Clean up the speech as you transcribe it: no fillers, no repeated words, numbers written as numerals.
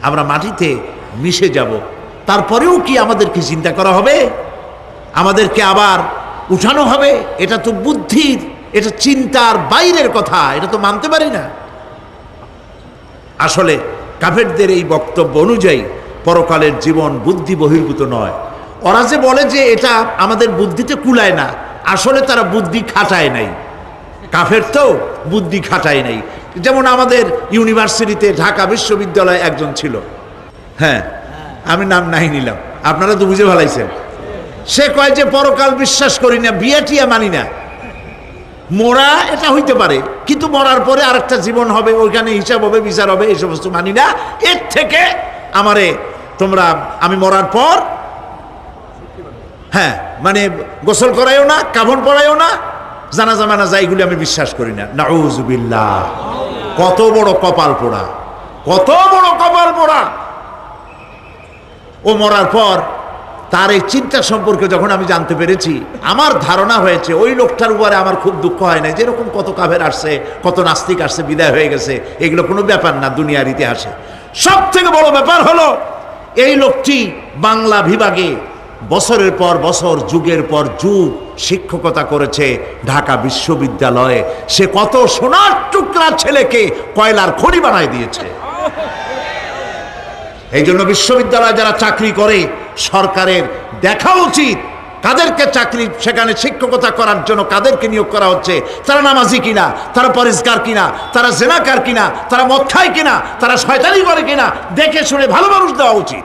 আমরা মাটিতে মিশে যাব, তারপরেও কি আমাদেরকে চিন্তা করা হবে? আমাদেরকে আবার উঠানো হবে? এটা তো বুদ্ধির, এটা চিন্তার বাইরের কথা, এটা তো মানতে পারি না। আসলে কাফেরদের এই বক্তব্য অনুযায়ী পরকালের জীবন বুদ্ধি বহির্ভূত নয়। ওরা যে বলে যে এটা আমাদের বুদ্ধিতে কুলায় না, আসলে তারা বুদ্ধি খাটায় নাই। কাফের তো বুদ্ধি খাটায় নাই। যেমন আমাদের ইউনিভার্সিটিতে ঢাকা বিশ্ববিদ্যালয়ে একজন ছিল, হ্যাঁ আমি নাম নাই নিলাম, আপনারা তো বুঝে ভালাইছেন। সে কয় যে পরকাল বিশ্বাস করি না, বিয়ে টিয়া মানি না, মরা এটা হইতে পারে কিন্তু মরার পরে আরেকটা জীবন হবে, ওইখানে হিসাব হবে, বিচার হবে, এই সমস্ত মানি না। এর থেকে আমারে তোমরা, আমি মরার পর হ্যাঁ মানে গোসল করাইও না, কাফন পরাইও না, জানাজা মানাজা এগুলি আমি বিশ্বাস করি না। নাউযুবিল্লাহ। কত বড় কপাল পোড়া, কত বড় কপাল পোড়া। ও মরার পর তার এই চিন্তা সম্পর্কে যখন আমি জানতে পেরেছি, আমার ধারণা হয়েছে ওই লোকটার উপরে আমার খুব দুঃখ হয় না। যেরকম কত কাফের আসছে, কত নাস্তিক আসছে, বিদায় হয়ে গেছে, এগুলো কোনো ব্যাপার না দুনিয়ার ইতিহাসে। সব থেকে বড় ব্যাপার হলো এই লোকটি বাংলা বিভাগে বছরের পর বছর, যুগের পর যুগ শিক্ষকতা করেছে ঢাকা বিশ্ববিদ্যালয়ে। সে কত সোনার টুকরা ছেলেকে কয়লার খনি বানায় দিয়েছে। এই জন্য বিশ্ববিদ্যালয়ে যারা চাকরি করে সরকারের দেখা উচিত কাদেরকে চাকরি, সেখানে শিক্ষকতা করার জন্য কাদেরকে নিয়োগ করা হচ্ছে, তারা নামাজি কিনা, তারা পরিষ্কার কিনা, তারা জেনাকার কিনা, তারা মদ খায় কিনা, তারা শয়তানি করে কিনা, দেখে শুনে ভালো মানুষ দেওয়া উচিত।